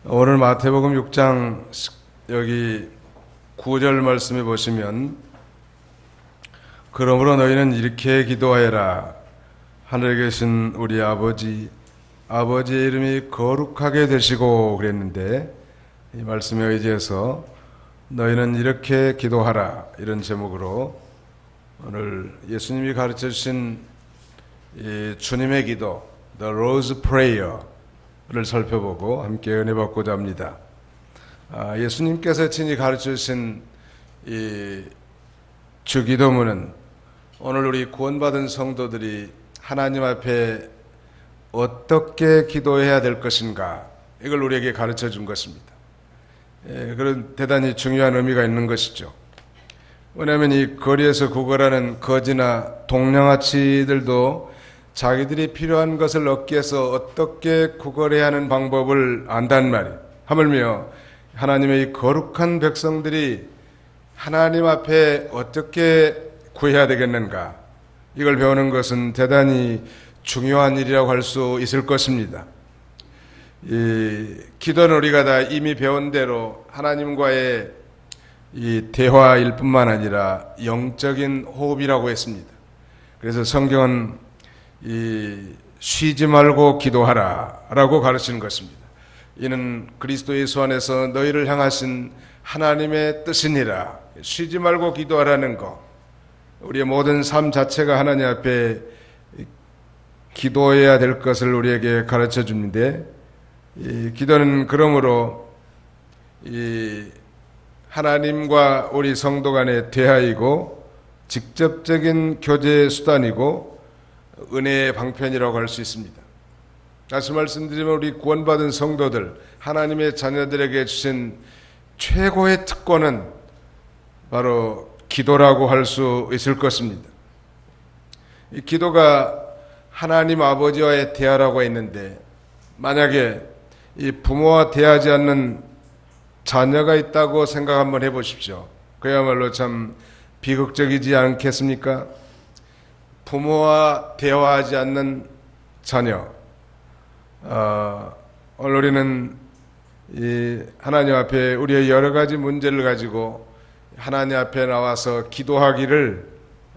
오늘 마태복음 6장 여기 9절 말씀에 보시면 그러므로 너희는 이렇게 기도하여라. 하늘에 계신 우리 아버지의 이름이 거룩하게 되시고 그랬는데 이 말씀에 의지해서 너희는 이렇게 기도하라 이런 제목으로 오늘 예수님이 가르쳐 주신 이 주님의 기도 The Lord's Prayer를 살펴보고 함께 은혜 받고자 합니다. 예수님께서 친히 가르쳐 주신 이 주기도문은 오늘 우리 구원받은 성도들이 하나님 앞에 어떻게 기도해야 될 것인가 이걸 우리에게 가르쳐 준 것입니다. 그런 대단히 중요한 의미가 있는 것이죠. 왜냐하면 이 거리에서 구걸하는 거지나 동양아치들도 자기들이 필요한 것을 얻기 위해서 어떻게 구걸해야 하는 방법을 안단 말이에요. 하물며 하나님의 이 거룩한 백성들이 하나님 앞에 어떻게 구해야 되겠는가, 이걸 배우는 것은 대단히 중요한 일이라고 할 수 있을 것입니다. 이 기도는 우리가 다 이미 배운 대로 하나님과의 이 대화일 뿐만 아니라 영적인 호흡이라고 했습니다. 그래서 성경은 이 쉬지 말고 기도하라 라고 가르치는 것입니다. 이는 그리스도 예수 안에서 너희를 향하신 하나님의 뜻이니라. 쉬지 말고 기도하라는 것, 우리의 모든 삶 자체가 하나님 앞에 기도해야 될 것을 우리에게 가르쳐 주는데, 이 기도는 그러므로 이 하나님과 우리 성도 간의 대화이고 직접적인 교제 수단이고 은혜의 방편이라고 할 수 있습니다. 다시 말씀드리면 우리 구원받은 성도들, 하나님의 자녀들에게 주신 최고의 특권은 바로 기도라고 할 수 있을 것입니다. 이 기도가 하나님 아버지와의 대화라고 했는데, 만약에 이 부모와 대화하지 않는 자녀가 있다고 생각 한번 해보십시오. 그야말로 참 비극적이지 않겠습니까? 부모와 대화하지 않는 자녀. 오늘 우리는 이 하나님 앞에 우리의 여러 가지 문제를 가지고 하나님 앞에 나와서 기도하기를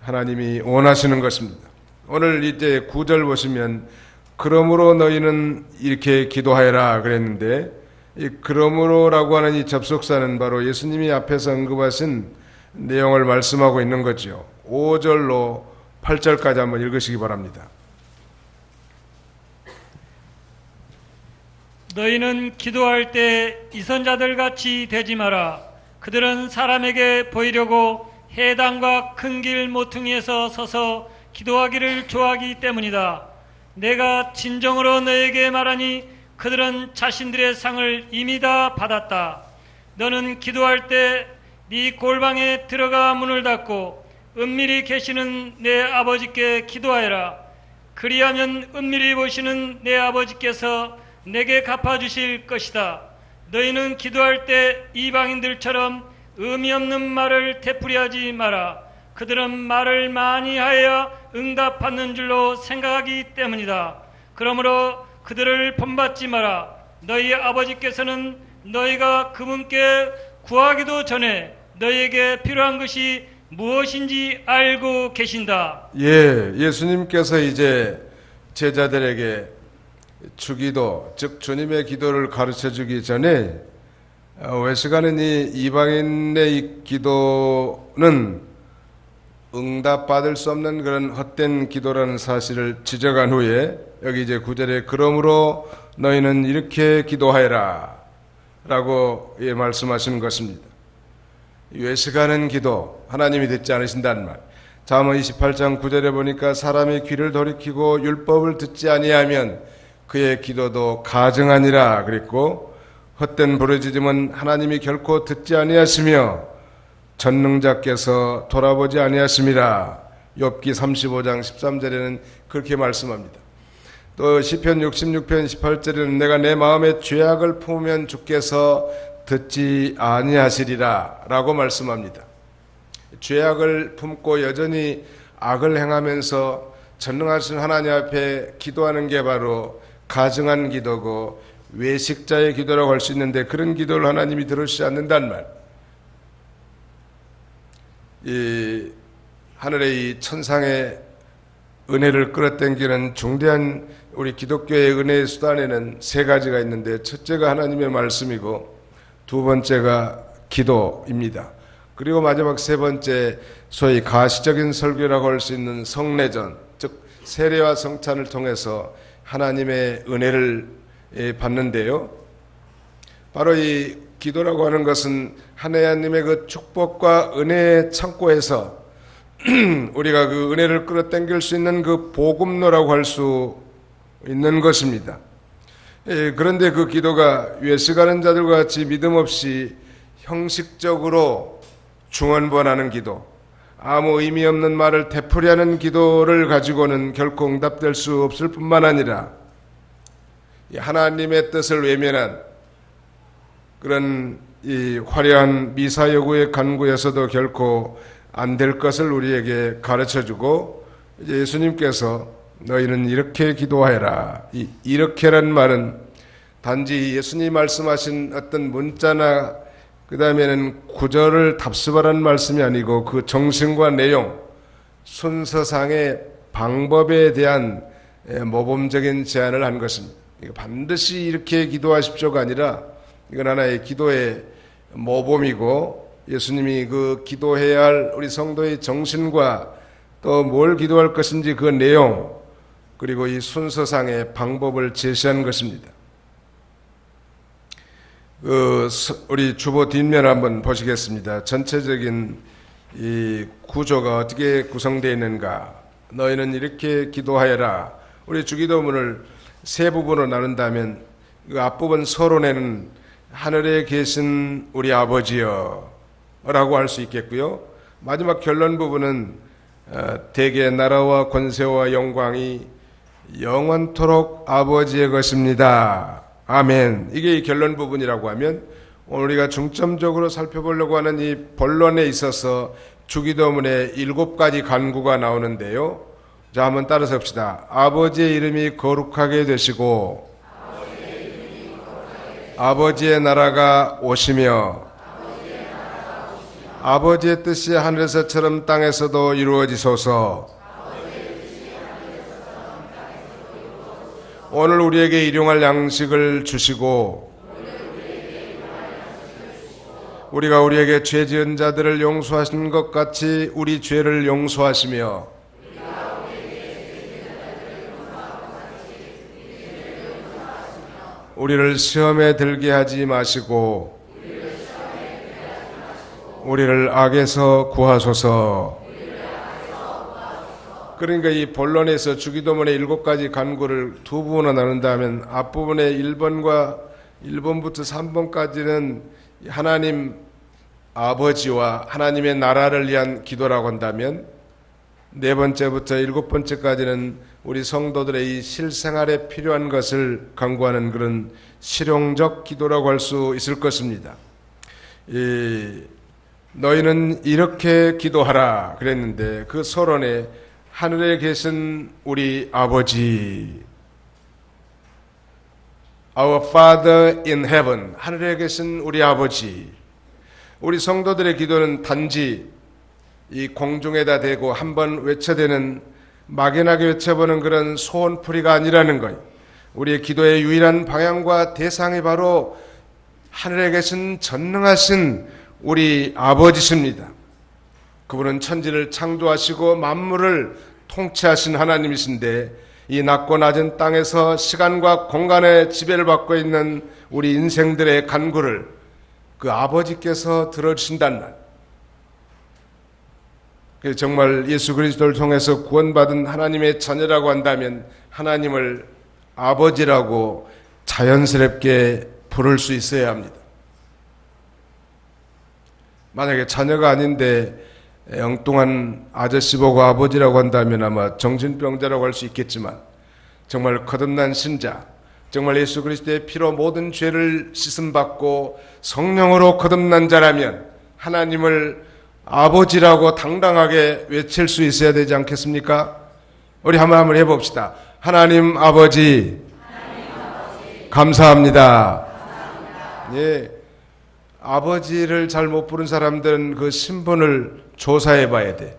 하나님이 원하시는 것입니다. 오늘 이제 9절 보시면 그러므로 너희는 이렇게 기도하여라 그랬는데, 이 그러므로라고 하는 이 접속사는 바로 예수님이 앞에서 언급하신 내용을 말씀하고 있는 거죠. 5절로 8절까지 한번 읽으시기 바랍니다. 너희는 기도할 때 이선자들 같이 되지 마라. 그들은 사람에게 보이려고 회당과 큰 길 모퉁이에서 서서 기도하기를 좋아하기 때문이다. 내가 진정으로 너에게 말하니 그들은 자신들의 상을 이미 다 받았다. 너는 기도할 때 네 골방에 들어가 문을 닫고 은밀히 계시는 내 아버지께 기도하여라. 그리하면 은밀히 보시는 내 아버지께서 내게 갚아주실 것이다. 너희는 기도할 때 이방인들처럼 의미 없는 말을 되풀이하지 마라. 그들은 말을 많이 하여야 응답받는 줄로 생각하기 때문이다. 그러므로 그들을 본받지 마라. 너희 아버지께서는 너희가 그분께 구하기도 전에 너희에게 필요한 것이 무엇인지 알고 계신다. 예수님께서 이제 제자들에게 주기도, 즉 주님의 기도를 가르쳐 주기 전에 외식하는 이 이방인의 이 기도는 응답받을 수 없는 그런 헛된 기도라는 사실을 지적한 후에 여기 이제 9절에 그러므로 너희는 이렇게 기도하여라 라고 말씀하시는 것입니다. 외식하는 기도, 하나님이 듣지 않으신다는 말. 잠언 28장 9절에 보니까 사람의 귀를 돌이키고 율법을 듣지 아니하면 그의 기도도 가증하니라 그랬고, 헛된 부르짖음은 하나님이 결코 듣지 아니하시며 전능자께서 돌아보지 아니하심이라. 욥기 35장 13절에는 그렇게 말씀합니다. 또 시편 66편 18절에는 내가 내 마음에 죄악을 품으면 주께서 듣지 아니하시리라 라고 말씀합니다. 죄악을 품고 여전히 악을 행하면서 전능하신 하나님 앞에 기도하는 게 바로 가증한 기도고 외식자의 기도라고 할 수 있는데 그런 기도를 하나님이 들으시지 않는단 말. 이 하늘의 이 천상의 은혜를 끌어당기는 중대한 우리 기독교의 은혜의 수단에는 세 가지가 있는데, 첫째가 하나님의 말씀이고 두 번째가 기도입니다. 그리고 마지막 세 번째, 소위 가시적인 설교라고 할 수 있는 성례전, 즉 세례와 성찬을 통해서 하나님의 은혜를 받는데요. 바로 이 기도라고 하는 것은 하나님의 그 축복과 은혜의 창고에서 우리가 그 은혜를 끌어당길 수 있는 그 보급로라고 할 수 있는 것입니다. 그런데 그 기도가 외식하는 자들과 같이 믿음 없이 형식적으로 중언부언하는 기도, 아무 의미 없는 말을 되풀이하는 기도를 가지고는 결코 응답될 수 없을 뿐만 아니라 하나님의 뜻을 외면한 그런 이 화려한 미사 여구의 간구에서도 결코 안 될 것을 우리에게 가르쳐주고, 이제 예수님께서 너희는 이렇게 기도하여라. 이렇게란 말은 단지 예수님이 말씀하신 어떤 문자나 그 다음에는 구절을 답습하라는 말씀이 아니고 그 정신과 내용, 순서상의 방법에 대한 모범적인 제안을 한 것입니다. 반드시 이렇게 기도하십시오가 아니라 이건 하나의 기도의 모범이고, 예수님이 그 기도해야 할 우리 성도의 정신과 또 뭘 기도할 것인지 그 내용, 그리고 이 순서상의 방법을 제시한 것입니다. 우리 주보 뒷면 한번 보시겠습니다. 전체적인 이 구조가 어떻게 구성되어 있는가. 너희는 이렇게 기도하여라. 우리 주기도문을 세 부분으로 나눈다면 그 앞부분 서론에는 하늘에 계신 우리 아버지여 라고 할 수 있겠고요. 마지막 결론 부분은 대개 나라와 권세와 영광이 영원토록 아버지의 것입니다. 아멘. 이게 이 결론 부분이라고 하면, 오늘 우리가 중점적으로 살펴보려고 하는 이 본론에 있어서 주기도문에 7가지 간구가 나오는데요. 자, 한번 따라서 합시다. 아버지의 이름이 거룩하게 되시고 아버지의 나라가 오시며 아버지의 뜻이 하늘에서처럼 땅에서도 이루어지소서. 오늘 우리에게 일용할 양식을 주시고 우리가 우리에게 죄 지은 자들을 용서하신 것 같이 우리 죄를 용서하시며 우리를 시험에 들게 하지 마시고 우리를 악에서 구하소서. 그러니까 이 본론에서 주기도문의 7가지 간구를 두 부분으로 나눈다면 앞부분의 1번과 1번부터 3번까지는 하나님 아버지와 하나님의 나라를 위한 기도라고 한다면, 4번째부터 7번째까지는 우리 성도들의 이 실생활에 필요한 것을 간구하는 그런 실용적 기도라고 할 수 있을 것입니다. 너희는 이렇게 기도하라 그랬는데, 그 서론에 하늘에 계신 우리 아버지, Our Father in Heaven, 하늘에 계신 우리 아버지. 우리 성도들의 기도는 단지 이 공중에다 대고 한번 외쳐대는, 막연하게 외쳐보는 그런 소원풀이가 아니라는 거예요. 우리의 기도의 유일한 방향과 대상이 바로 하늘에 계신 전능하신 우리 아버지십니다. 그분은 천지를 창조하시고 만물을 통치하신 하나님이신데, 이 낮고 낮은 땅에서 시간과 공간의 지배를 받고 있는 우리 인생들의 간구를 그 아버지께서 들어주신다는 말. 정말 예수 그리스도를 통해서 구원받은 하나님의 자녀라고 한다면 하나님을 아버지라고 자연스럽게 부를 수 있어야 합니다. 만약에 자녀가 아닌데 엉뚱한 아저씨 보고 아버지라고 한다면 아마 정신병자라고 할 수 있겠지만, 정말 거듭난 신자, 정말 예수 그리스도의 피로 모든 죄를 씻음받고 성령으로 거듭난 자라면 하나님을 아버지라고 당당하게 외칠 수 있어야 되지 않겠습니까? 우리 한번 해봅시다. 하나님 아버지, 감사합니다. 예, 아버지를 잘 못 부른 사람들은 그 신분을 조사해 봐야 돼.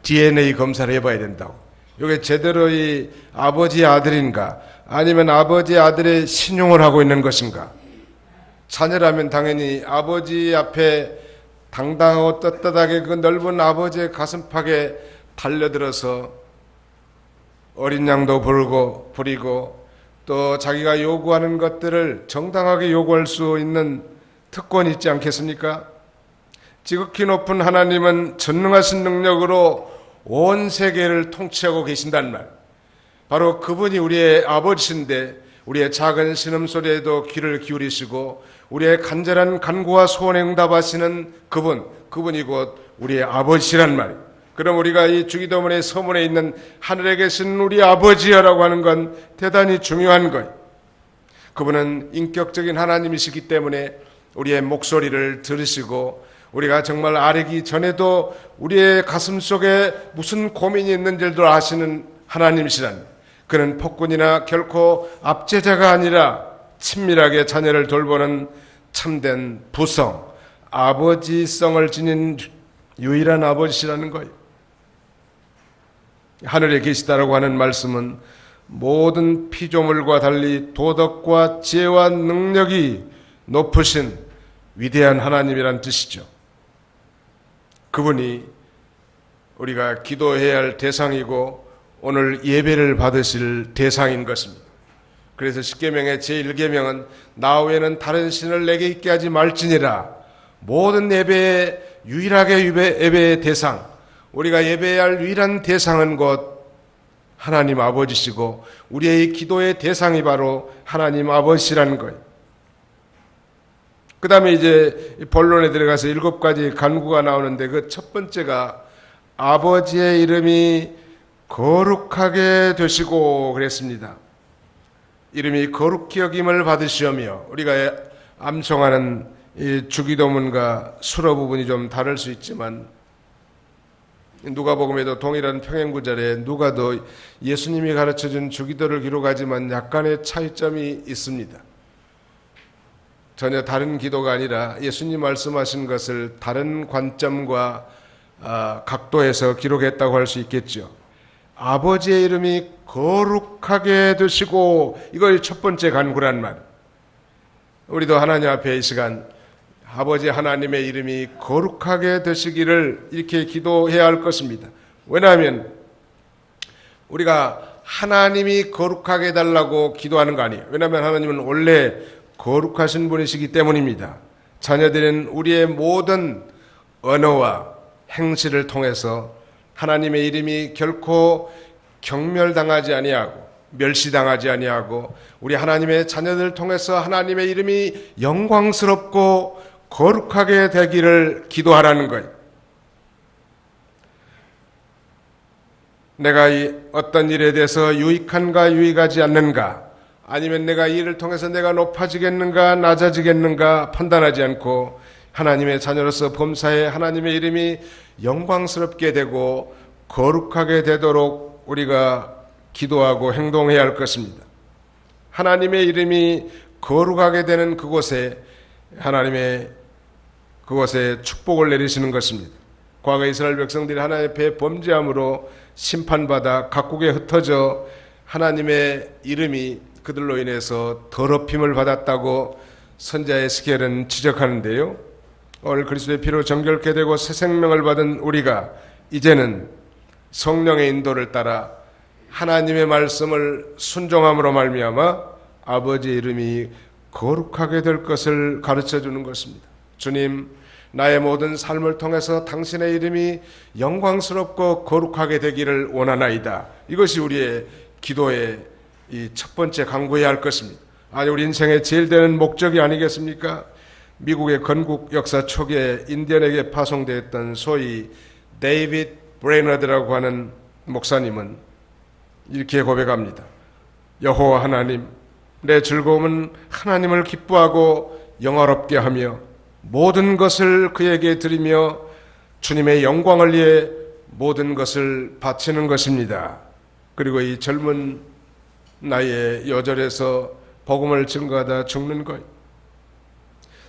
DNA 검사를 해봐야 된다고. 이게 제대로 이 아버지의 아들인가 아니면 아버지의 아들의 신용을 하고 있는 것인가. 자녀라면 당연히 아버지 앞에 당당하고 떳떳하게 그 넓은 아버지의 가슴팍에 달려들어서 어린 양도 부리고 또 자기가 요구하는 것들을 정당하게 요구할 수 있는 특권이 있지 않겠습니까? 지극히 높은 하나님은 전능하신 능력으로 온 세계를 통치하고 계신단 말. 바로 그분이 우리의 아버지신데 우리의 작은 신음소리에도 귀를 기울이시고 우리의 간절한 간구와 소원에 응답하시는 그분이 곧 우리의 아버지란 말이에요. 그럼 우리가 이 주기도문의 서문에 있는 하늘에 계신 우리 아버지여라고 하는 건 대단히 중요한 거예요. 그분은 인격적인 하나님이시기 때문에 우리의 목소리를 들으시고 우리가 정말 아뢰기 전에도 우리의 가슴 속에 무슨 고민이 있는지도 아시는 하나님이시라는, 그는 폭군이나 결코 압제자가 아니라 친밀하게 자녀를 돌보는 참된 부성, 아버지성을 지닌 유일한 아버지시라는 거예요. 하늘에 계시다라고 하는 말씀은 모든 피조물과 달리 도덕과 지혜와 능력이 높으신 위대한 하나님이란 뜻이죠. 그분이 우리가 기도해야 할 대상이고 오늘 예배를 받으실 대상인 것입니다. 그래서 십계명의 제1계명은 나 외에는 다른 신을 내게 있게 하지 말지니라. 모든 예배의 유일하게 예배의 대상, 우리가 예배해야 할 유일한 대상은 곧 하나님 아버지시고 우리의 기도의 대상이 바로 하나님 아버지라는 거예요. 그 다음에 이제 본론에 들어가서 7가지 간구가 나오는데 그 첫 번째가 아버지의 이름이 거룩하게 되시고 그랬습니다. 이름이 거룩히 여김을 받으시오며, 우리가 암송하는 이 주기도문과 수로 부분이 좀 다를 수 있지만 누가복음에도 동일한 평행구절에 누가도 예수님이 가르쳐준 주기도를 기록하지만 약간의 차이점이 있습니다. 전혀 다른 기도가 아니라 예수님 말씀하신 것을 다른 관점과 각도에서 기록했다고 할 수 있겠죠. 아버지의 이름이 거룩하게 되시고, 이걸 첫 번째 간구란 말. 우리도 하나님 앞에 이 시간 아버지 하나님의 이름이 거룩하게 되시기를 이렇게 기도해야 할 것입니다. 왜냐하면 우리가 하나님이 거룩하게 해달라고 기도하는 거 아니에요. 왜냐하면 하나님은 원래 거룩하신 분이시기 때문입니다. 자녀들은 우리의 모든 언어와 행실을 통해서 하나님의 이름이 결코 경멸당하지 아니하고 멸시당하지 아니하고 우리 하나님의 자녀들을 통해서 하나님의 이름이 영광스럽고 거룩하게 되기를 기도하라는 거예요. 내가 어떤 일에 대해서 유익한가 유익하지 않는가, 아니면 내가 이 일을 통해서 내가 높아지겠는가 낮아지겠는가 판단하지 않고 하나님의 자녀로서 범사에 하나님의 이름이 영광스럽게 되고 거룩하게 되도록 우리가 기도하고 행동해야 할 것입니다. 하나님의 이름이 거룩하게 되는 그곳에 그곳에 축복을 내리시는 것입니다. 과거 이스라엘 백성들이 하나님 앞에 범죄함으로 심판받아 각국에 흩어져 하나님의 이름이 그들로 인해서 더럽힘을 받았다고 선자 에스겔은 지적하는데요. 오늘 그리스도의 피로 정결케 되고 새 생명을 받은 우리가 이제는 성령의 인도를 따라 하나님의 말씀을 순종함으로 말미암아 아버지의 이름이 거룩하게 될 것을 가르쳐주는 것입니다. 주님, 나의 모든 삶을 통해서 당신의 이름이 영광스럽고 거룩하게 되기를 원하나이다. 이것이 우리의 기도의 이 첫 번째 간구해야 할 것입니다. 아니, 우리 인생의 제일 되는 목적이 아니겠습니까? 미국의 건국 역사 초기에 인디언에게 파송되었던 소위 데이비드 브레이너드라고 하는 목사님은 이렇게 고백합니다. 여호와 하나님, 내 즐거움은 하나님을 기뻐하고 영화롭게 하며 모든 것을 그에게 드리며 주님의 영광을 위해 모든 것을 바치는 것입니다. 그리고 이 젊은 나이에 여절에서 복음을 증거하다 죽는 것.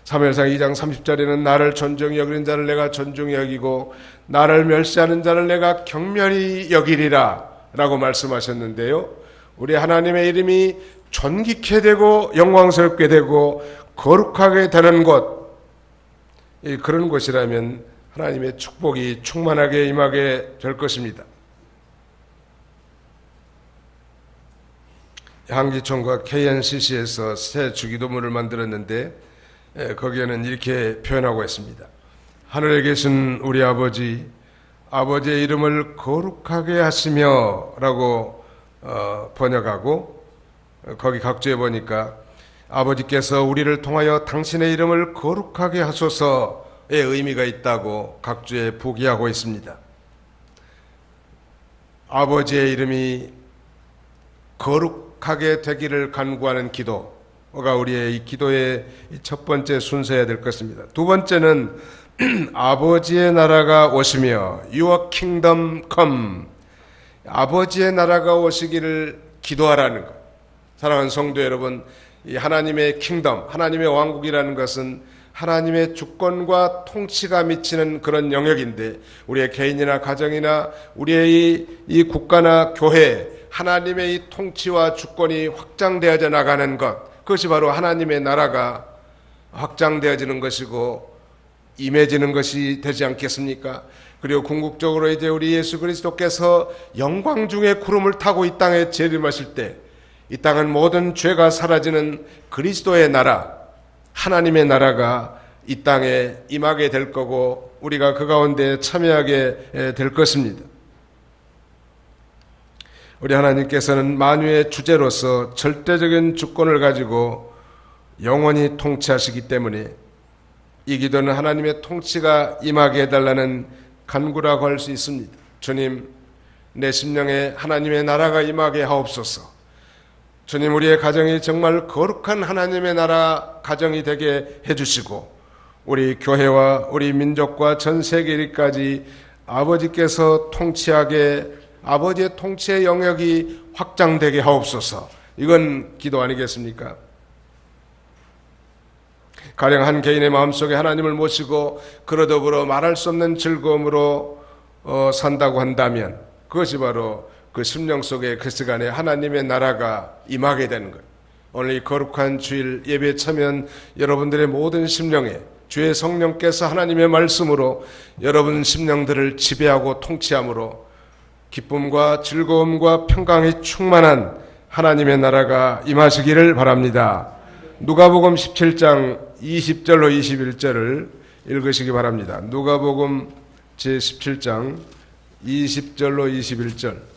사무엘상 2장 30절에는 나를 존중히 여기는 자를 내가 존중히 여기고 나를 멸시하는 자를 내가 경멸히 여기리라 라고 말씀하셨는데요. 우리 하나님의 이름이 존귀케 되고 영광스럽게 되고 거룩하게 되는 곳, 그런 곳이라면 하나님의 축복이 충만하게 임하게 될 것입니다. 한기총과 KNCC에서 새 주기도문을 만들었는데 거기에는 이렇게 표현하고 있습니다. 하늘에 계신 우리 아버지, 아버지의 이름을 거룩하게 하시며 라고 번역하고, 거기 각주에 보니까 아버지께서 우리를 통하여 당신의 이름을 거룩하게 하소서의 의미가 있다고 각주에 부기하고 있습니다. 아버지의 이름이 거룩하게 되기를 간구하는 기도가 우리의 이 기도의 첫 번째 순서여야 될 것입니다. 두 번째는 아버지의 나라가 오시며 Your kingdom come, 아버지의 나라가 오시기를 기도하라는 것. 사랑하는 성도 여러분, 이 하나님의 킹덤, 하나님의 왕국이라는 것은 하나님의 주권과 통치가 미치는 그런 영역인데, 우리의 개인이나 가정이나 우리의 이 국가나 교회, 하나님의 이 통치와 주권이 확장되어져 나가는 것, 그것이 바로 하나님의 나라가 확장되어지는 것이고 임해지는 것이 되지 않겠습니까? 그리고 궁극적으로 이제 우리 예수 그리스도께서 영광 중에 구름을 타고 이 땅에 재림하실 때 이 땅은 모든 죄가 사라지는 그리스도의 나라, 하나님의 나라가 이 땅에 임하게 될 거고 우리가 그 가운데 참여하게 될 것입니다. 우리 하나님께서는 만유의 주제로서 절대적인 주권을 가지고 영원히 통치하시기 때문에 이 기도는 하나님의 통치가 임하게 해달라는 간구라고 할 수 있습니다. 주님, 내 심령에 하나님의 나라가 임하게 하옵소서. 주님, 우리의 가정이 정말 거룩한 하나님의 나라 가정이 되게 해주시고 우리 교회와 우리 민족과 전 세계까지 아버지께서 통치하게, 아버지의 통치의 영역이 확장되게 하옵소서. 이건 기도 아니겠습니까? 가령 한 개인의 마음속에 하나님을 모시고 그러 더불어 말할 수 없는 즐거움으로 산다고 한다면 그것이 바로 그 심령 속에 그 시간에 하나님의 나라가 임하게 되는 거예요. 오늘 이 거룩한 주일 예배에 참여한 여러분들의 모든 심령에 주의 성령께서 하나님의 말씀으로 여러분 심령들을 지배하고 통치함으로 기쁨과 즐거움과 평강이 충만한 하나님의 나라가 임하시기를 바랍니다. 누가복음 17장 20절로 21절을 읽으시기 바랍니다. 누가복음 제17장 20절로 21절.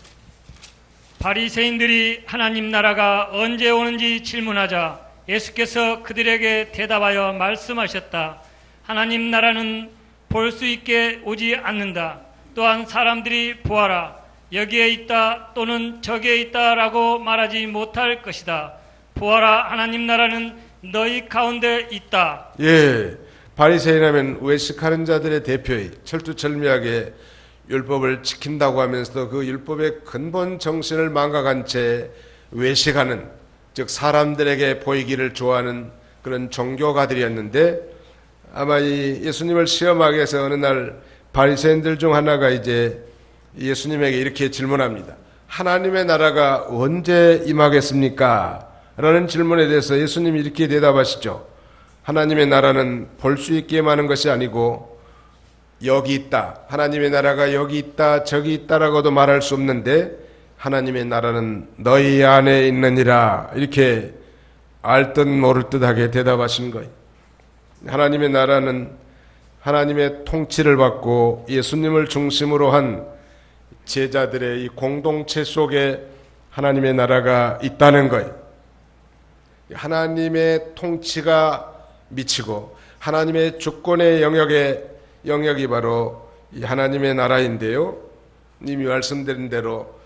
바리새인들이 하나님 나라가 언제 오는지 질문하자 예수께서 그들에게 대답하여 말씀하셨다. 하나님 나라는 볼 수 있게 오지 않는다. 또한 사람들이 보아라, 여기에 있다 또는 저기에 있다라고 말하지 못할 것이다. 보아라, 하나님 나라는 너희 가운데 있다. 예, 바리새인하면 외식하는 자들의 대표의 철두철미하게 율법을 지킨다고 하면서도 그 율법의 근본 정신을 망각한 채 외식하는, 즉 사람들에게 보이기를 좋아하는 그런 종교가들이었는데, 아마 이 예수님을 시험하기 위해서 어느 날 바리새인들 중 하나가 이제 예수님에게 이렇게 질문합니다. 하나님의 나라가 언제 임하겠습니까? 라는 질문에 대해서 예수님이 이렇게 대답하시죠. 하나님의 나라는 볼 수 있게 임하는 것이 아니고 여기 있다, 하나님의 나라가 여기 있다 저기 있다라고도 말할 수 없는데 하나님의 나라는 너희 안에 있느니라, 이렇게 알듯 모를 듯하게 대답하신 거예요. 하나님의 나라는 하나님의 통치를 받고 예수님을 중심으로 한 제자들의 이 공동체 속에 하나님의 나라가 있다는 거예요. 하나님의 통치가 미치고 하나님의 주권의 영역이 바로 이 하나님의 나라인데요. 이미 말씀드린 대로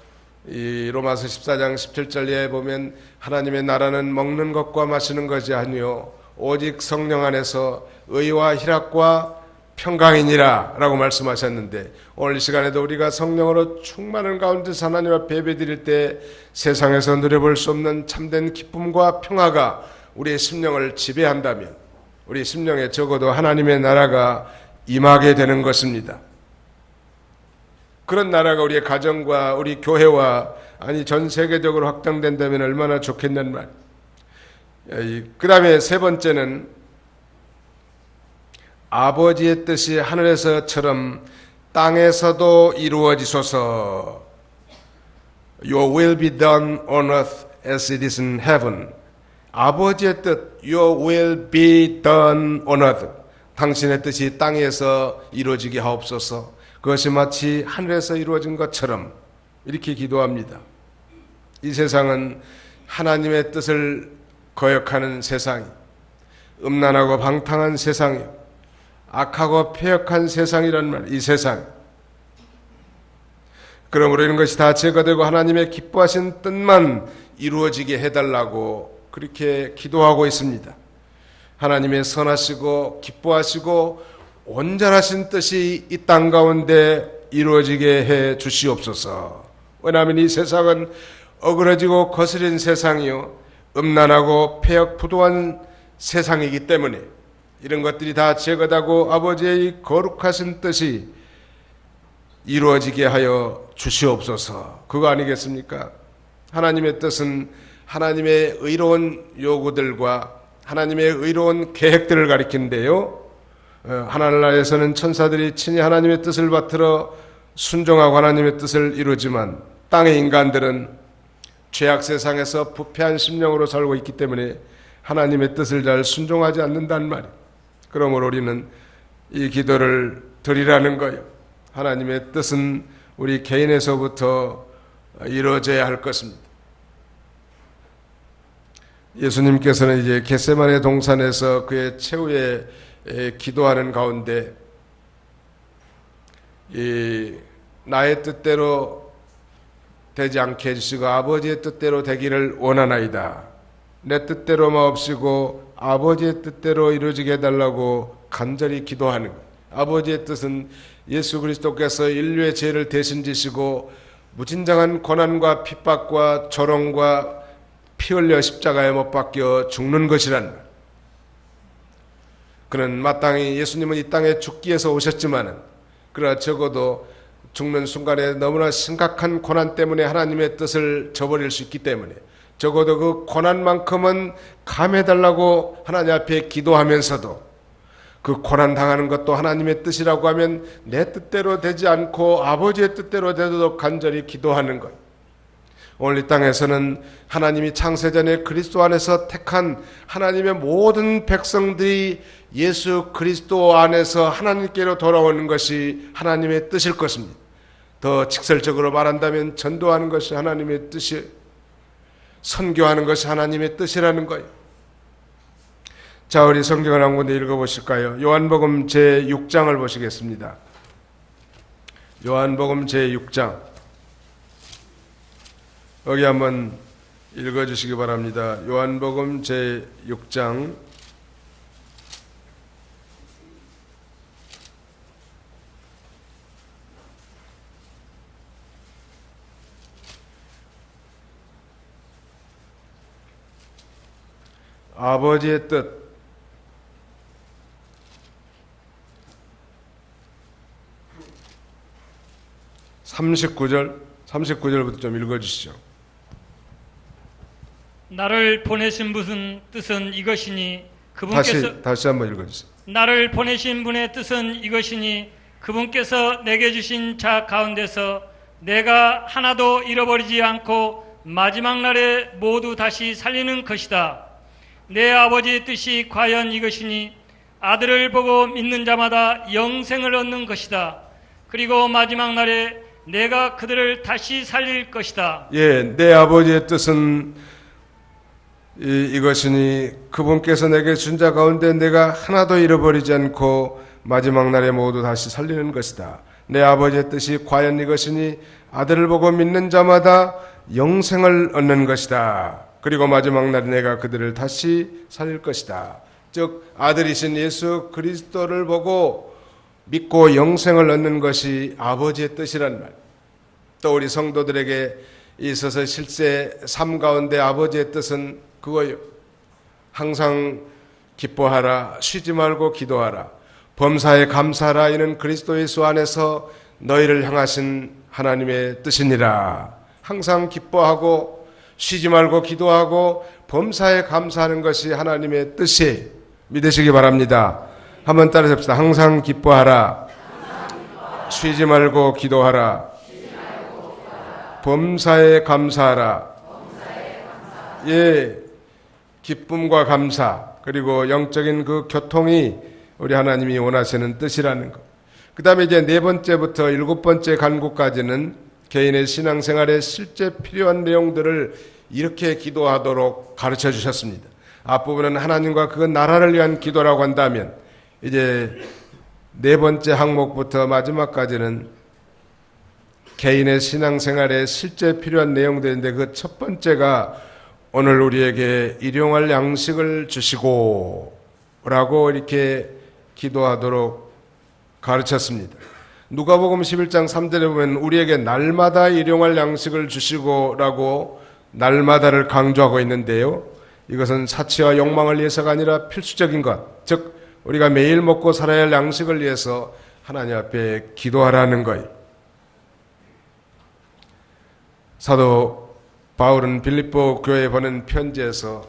이 로마서 14장 17절에 보면 하나님의 나라는 먹는 것과 마시는 것이 아니요 오직 성령 안에서 의와 희락과 평강이니라 라고 말씀하셨는데, 오늘 이 시간에도 우리가 성령으로 충만한 가운데서 하나님 앞에 예배드릴 때 세상에서 누려볼 수 없는 참된 기쁨과 평화가 우리의 심령을 지배한다면 우리 심령에 적어도 하나님의 나라가 임하게 되는 것입니다. 그런 나라가 우리의 가정과 우리 교회와 아니 전 세계적으로 확장된다면 얼마나 좋겠는 말. 그 다음에 세 번째는 아버지의 뜻이 하늘에서처럼 땅에서도 이루어지소서. Your will be done on earth as it is in heaven. 아버지의 뜻, Your will be done on earth. 당신의 뜻이 땅에서 이루어지게 하옵소서. 그것이 마치 하늘에서 이루어진 것처럼 이렇게 기도합니다. 이 세상은 하나님의 뜻을 거역하는 세상이, 음란하고 방탕한 세상이, 악하고 폐역한 세상이란 말, 이 세상. 그러므로 이런 것이 다 제거되고 하나님의 기뻐하신 뜻만 이루어지게 해달라고 그렇게 기도하고 있습니다. 하나님의 선하시고 기뻐하시고 온전하신 뜻이 이 땅 가운데 이루어지게 해 주시옵소서. 왜냐하면 이 세상은 어그러지고 거스린 세상이요, 음란하고 폐역부도한 세상이기 때문에 이런 것들이 다 제거되고 아버지의 거룩하신 뜻이 이루어지게 하여 주시옵소서. 그거 아니겠습니까? 하나님의 뜻은 하나님의 의로운 요구들과 하나님의 의로운 계획들을 가리키는데요, 하늘나라에서는 천사들이 친히 하나님의 뜻을 받들어 순종하고 하나님의 뜻을 이루지만 땅의 인간들은 죄악 세상에서 부패한 심령으로 살고 있기 때문에 하나님의 뜻을 잘 순종하지 않는다는 말이에요. 그러므로 우리는 이 기도를 드리라는 거예요. 하나님의 뜻은 우리 개인에서부터 이루어져야 할 것입니다. 예수님께서는 이제 겟세마네 동산에서 그의 최후의 기도하는 가운데 나의 뜻대로 되지 않게 해주시고 아버지의 뜻대로 되기를 원하나이다. 내 뜻대로 마옵시고 아버지의 뜻대로 이루어지게 해달라고 간절히 기도하는 거예요. 아버지의 뜻은 예수 그리스도께서 인류의 죄를 대신 지시고 무진장한 고난과 핍박과 조롱과 피 흘려 십자가에 못 박혀 죽는 것이란 말. 그는 마땅히 예수님은 이 땅에 죽기 위해서 오셨지만은 그러나 적어도 죽는 순간에 너무나 심각한 고난 때문에 하나님의 뜻을 저버릴 수 있기 때문에 적어도 그 고난만큼은 감해달라고 하나님 앞에 기도하면서도 그 고난 당하는 것도 하나님의 뜻이라고 하면 내 뜻대로 되지 않고 아버지의 뜻대로 되도록 간절히 기도하는 것. 오늘 이 땅에서는 하나님이 창세전에 그리스도 안에서 택한 하나님의 모든 백성들이 예수 그리스도 안에서 하나님께로 돌아오는 것이 하나님의 뜻일 것입니다. 더 직설적으로 말한다면 전도하는 것이 하나님의 뜻이, 선교하는 것이 하나님의 뜻이라는 거예요. 자, 우리 성경을 한 군데 읽어보실까요? 요한복음 제6장을 보시겠습니다. 요한복음 제6장. 여기 한번 읽어주시기 바랍니다. 요한복음 제6장 '아버지의 뜻' 39절부터 좀 읽어주시죠. 나를 보내신 분의 뜻은 이것이니 그분께서 다시 한번 읽어주세요. 나를 보내신 분의 뜻은 이것이니 그분께서 내게 주신 자 가운데서 내가 하나도 잃어버리지 않고 마지막 날에 모두 다시 살리는 것이다. 내 아버지의 뜻이 과연 이것이니 아들을 보고 믿는 자마다 영생을 얻는 것이다. 그리고 마지막 날에 내가 그들을 다시 살릴 것이다. 예, 내 아버지의 뜻은 이것이니 그분께서 내게 준 자 가운데 내가 하나도 잃어버리지 않고 마지막 날에 모두 다시 살리는 것이다. 내 아버지의 뜻이 과연 이것이니 아들을 보고 믿는 자마다 영생을 얻는 것이다. 그리고 마지막 날에 내가 그들을 다시 살릴 것이다. 즉 아들이신 예수 그리스도를 보고 믿고 영생을 얻는 것이 아버지의 뜻이란 말. 또 우리 성도들에게 있어서 실제 삶 가운데 아버지의 뜻은 그거요. 항상 기뻐하라, 쉬지 말고 기도하라, 범사에 감사하라. 이는 그리스도 예수 안에서 너희를 향하신 하나님의 뜻이니라. 항상 기뻐하고 쉬지 말고 기도하고 범사에 감사하는 것이 하나님의 뜻이 믿으시기 바랍니다. 한번 따라서 합시다. 항상 기뻐하라, 쉬지 말고 기도하라, 범사에 감사하라. 예, 기쁨과 감사 그리고 영적인 그 교통이 우리 하나님이 원하시는 뜻이라는 것. 그 다음에 이제 4번째부터 7번째 간구까지는 개인의 신앙생활에 실제 필요한 내용들을 이렇게 기도하도록 가르쳐 주셨습니다. 앞부분은 하나님과 그 나라를 위한 기도라고 한다면 이제 4번째 항목부터 마지막까지는 개인의 신앙생활에 실제 필요한 내용들인데 그 첫 번째가 오늘 우리에게 일용할 양식을 주시고 라고 이렇게 기도하도록 가르쳤습니다. 누가복음 11장 3절에 보면 우리에게 날마다 일용할 양식을 주시고 라고 날마다를 강조하고 있는데요. 이것은 사치와 욕망을 위해서가 아니라 필수적인 것, 즉 우리가 매일 먹고 살아야 할 양식을 위해서 하나님 앞에 기도하라는 거예요. 사도 바울은 빌립보 교회에 보낸 편지에서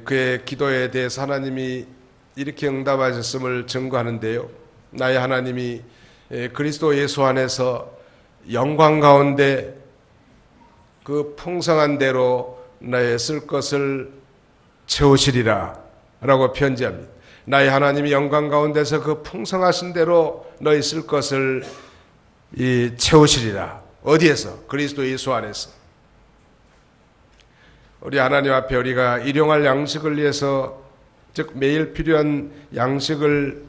그의 기도에 대해서 하나님이 이렇게 응답하셨음을 증거하는데요. 나의 하나님이 그리스도 예수 안에서 영광 가운데 그 풍성한 대로 나의 쓸 것을 채우시리라 라고 편지합니다. 나의 하나님이 영광 가운데서 그 풍성하신 대로 너희 쓸 것을 채우시리라. 어디에서? 그리스도 예수 안에서. 우리 하나님 앞에 우리가 일용할 양식을 위해서, 즉 매일 필요한 양식을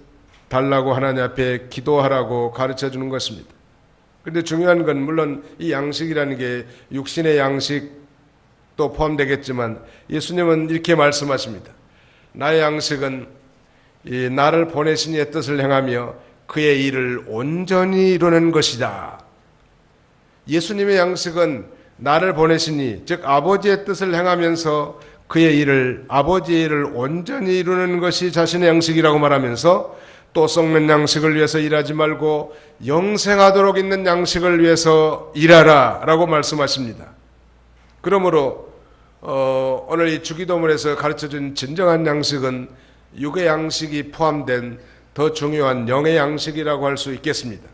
달라고 하나님 앞에 기도하라고 가르쳐 주는 것입니다. 그런데 중요한 건 물론 이 양식이라는 게 육신의 양식도 포함되겠지만 예수님은 이렇게 말씀하십니다. 나의 양식은 이 나를 보내신 이의 뜻을 행하며 그의 일을 온전히 이루는 것이다. 예수님의 양식은 나를 보내시니, 즉 아버지의 뜻을 행하면서 그의 일을, 아버지의 일을 온전히 이루는 것이 자신의 양식이라고 말하면서 또 썩는 양식을 위해서 일하지 말고 영생하도록 있는 양식을 위해서 일하라 라고 말씀하십니다. 그러므로 오늘 이 주기도문에서 가르쳐준 진정한 양식은 육의 양식이 포함된 더 중요한 영의 양식이라고 할 수 있겠습니다.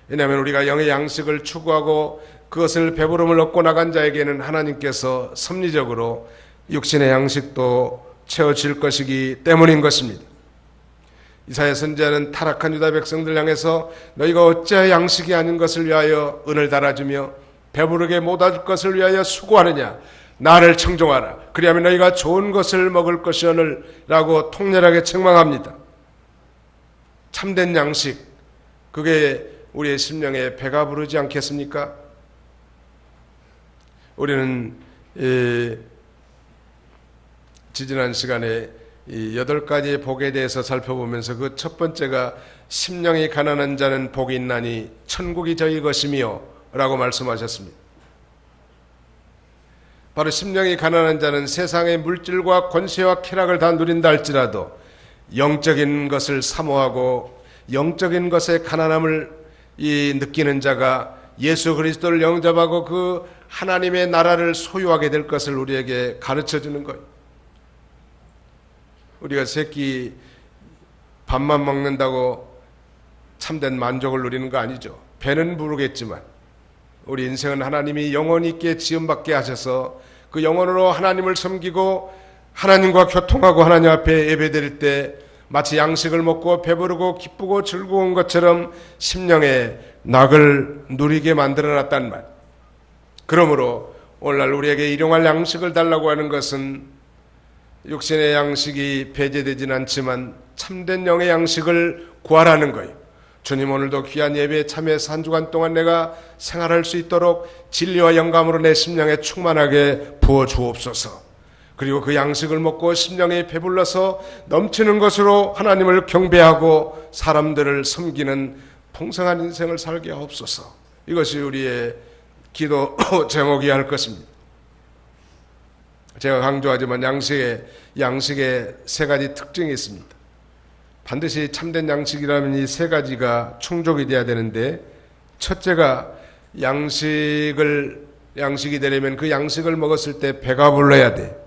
왜냐하면 우리가 영의 양식을 추구하고 그것을 배부름을 얻고 나간 자에게는 하나님께서 섭리적으로 육신의 양식도 채워질 것이기 때문인 것입니다. 이사야 선지자는 타락한 유다 백성들 향해서 너희가 어찌하여 양식이 아닌 것을 위하여 은을 달아주며 배부르게 못 얻을 것을 위하여 수고하느냐. 나를 청종하라. 그리하면 너희가 좋은 것을 먹을 것이오늘 라고 통렬하게 책망합니다. 참된 양식, 그게 우리의 심령에 배가 부르지 않겠습니까? 우리는 지지난 시간에 이 8가지의 복에 대해서 살펴보면서 그 첫 번째가 심령이 가난한 자는 복이 있나니 천국이 저희 것이며 라고 말씀하셨습니다. 바로 심령이 가난한 자는 세상의 물질과 권세와 쾌락을 다 누린다 할지라도 영적인 것을 사모하고 영적인 것의 가난함을 느끼는 자가 예수 그리스도를 영접하고 그 하나님의 나라를 소유하게 될 것을 우리에게 가르쳐주는 거예요. 우리가 새끼 밥만 먹는다고 참된 만족을 누리는 거 아니죠. 배는 부르겠지만 우리 인생은 하나님이 영원 있게 지음받게 하셔서 그 영혼으로 하나님을 섬기고 하나님과 교통하고 하나님 앞에 예배드릴 때 마치 양식을 먹고 배부르고 기쁘고 즐거운 것처럼 심령의 낙을 누리게 만들어놨단 말. 그러므로 오늘날 우리에게 일용할 양식을 달라고 하는 것은 육신의 양식이 배제되진 않지만 참된 영의 양식을 구하라는 거예요. 주님, 오늘도 귀한 예배에 참여해서 한 주간 동안 내가 생활할 수 있도록 진리와 영감으로 내 심령에 충만하게 부어 주옵소서. 그리고 그 양식을 먹고 심령이 배불러서 넘치는 것으로 하나님을 경배하고 사람들을 섬기는 풍성한 인생을 살게 하옵소서. 이것이 우리의 기도 제목이어야 할 것입니다. 제가 강조하지만 양식의 세 가지 특징이 있습니다. 반드시 참된 양식이라면 이 세 가지가 충족이 돼야 되는데, 첫째가 양식이 되려면 그 양식을 먹었을 때 배가 불러야 돼.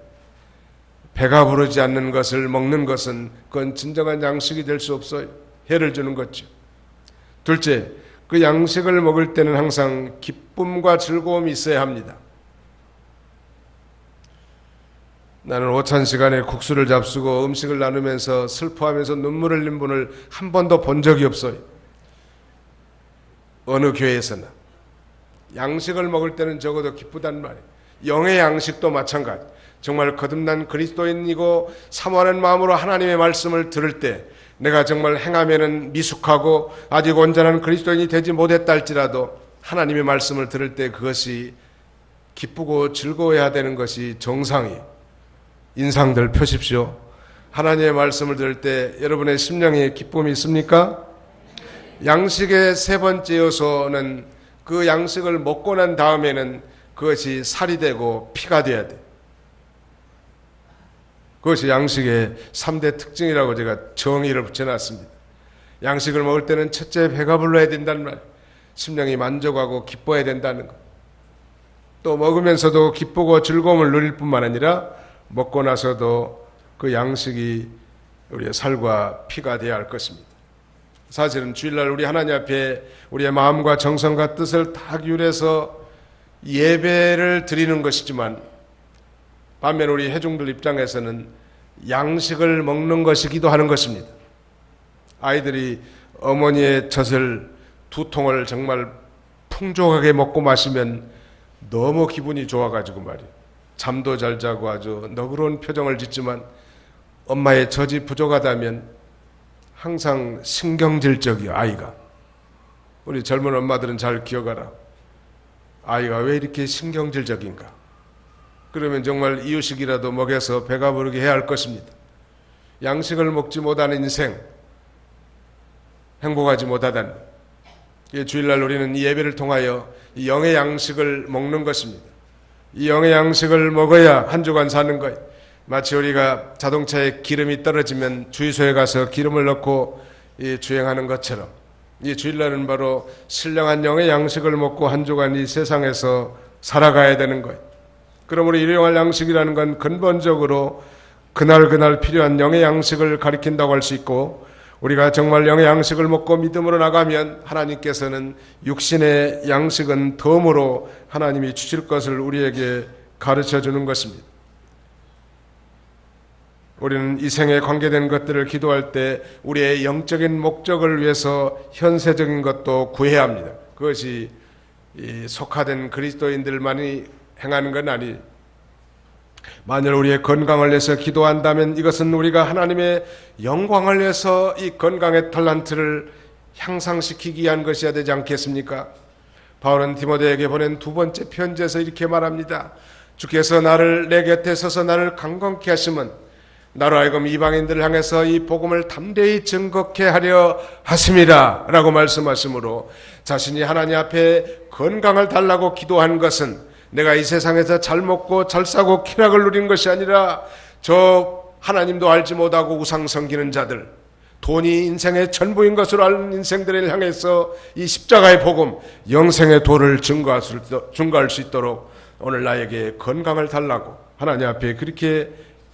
배가 부르지 않는 것을 먹는 것은 그건 진정한 양식이 될 수 없어요. 해를 주는 거죠. 둘째, 그 양식을 먹을 때는 항상 기쁨과 즐거움이 있어야 합니다. 나는 오찬 시간에 국수를 잡수고 음식을 나누면서 슬퍼하면서 눈물을 흘린 분을 한 번도 본 적이 없어요. 어느 교회에서나. 양식을 먹을 때는 적어도 기쁘단 말이에요. 영의 양식도 마찬가지. 정말 거듭난 그리스도인이고 사모하는 마음으로 하나님의 말씀을 들을 때 내가 정말 행하면은 미숙하고 아직 온전한 그리스도인이 되지 못했다 할지라도 하나님의 말씀을 들을 때 그것이 기쁘고 즐거워야 되는 것이 정상이에요. 인상들 펴십시오. 하나님의 말씀을 들을 때 여러분의 심령에 기쁨이 있습니까? 양식의 세 번째 요소는 그 양식을 먹고 난 다음에는 그것이 살이 되고 피가 돼야 돼. 그것이 양식의 3대 특징이라고 제가 정의를 붙여놨습니다. 양식을 먹을 때는 첫째 배가 불러야 된다는 말, 심령이 만족하고 기뻐야 된다는 것. 또 먹으면서도 기쁘고 즐거움을 누릴 뿐만 아니라 먹고 나서도 그 양식이 우리의 살과 피가 되어야 할 것입니다. 사실은 주일날 우리 하나님 앞에 우리의 마음과 정성과 뜻을 다 기울여서 예배를 드리는 것이지만, 반면 우리 회중들 입장에서는 양식을 먹는 것이 기도하는 것입니다. 아이들이 어머니의 젖을 2통을 정말 풍족하게 먹고 마시면 너무 기분이 좋아가지고 말이에요. 잠도 잘 자고 아주 너그러운 표정을 짓지만 엄마의 젖이 부족하다면 항상 신경질적이에요. 아이가. 우리 젊은 엄마들은 잘 기억하라. 아이가 왜 이렇게 신경질적인가? 그러면 정말 이유식이라도 먹여서 배가 부르게 해야 할 것입니다. 양식을 먹지 못하는 인생, 행복하지 못하다는, 주일날 우리는 이 예배를 통하여 이 영의 양식을 먹는 것입니다. 이 영의 양식을 먹어야 한 주간 사는 거예요. 마치 우리가 자동차에 기름이 떨어지면 주유소에 가서 기름을 넣고 주행하는 것처럼, 이 주일날은 바로 신령한 영의 양식을 먹고 한 주간 이 세상에서 살아가야 되는 거예요. 그러므로 일용할 양식이라는 건 근본적으로 그날 필요한 영의 양식을 가리킨다고 할 수 있고, 우리가 정말 영의 양식을 먹고 믿음으로 나가면 하나님께서는 육신의 양식은 덤으로 하나님이 주실 것을 우리에게 가르쳐 주는 것입니다. 우리는 이 생에 관계된 것들을 기도할 때 우리의 영적인 목적을 위해서 현세적인 것도 구해야 합니다. 그것이 속화된 그리스도인들만이 행하는 건 아니에요. 만일 우리의 건강을 위해서 기도한다면 이것은 우리가 하나님의 영광을 위해서 이 건강의 탤런트를 향상시키기 위한 것이어야 되지 않겠습니까? 바울은 디모데에게 보낸 두 번째 편지에서 이렇게 말합니다. 주께서 나를 내 곁에 서서 나를 강건케 하시면 나로 하여금 이방인들을 향해서 이 복음을 담대히 증거케 하려 하심이라 라고 말씀하시므로, 자신이 하나님 앞에 건강을 달라고 기도한 것은 내가 이 세상에서 잘 먹고 잘 싸고 쾌락을 누린 것이 아니라 저 하나님도 알지 못하고 우상 섬기는 자들, 돈이 인생의 전부인 것으로 아는 인생들을 향해서 이 십자가의 복음, 영생의 도를 증거할 수 있도록 오늘 나에게 건강을 달라고 하나님 앞에 그렇게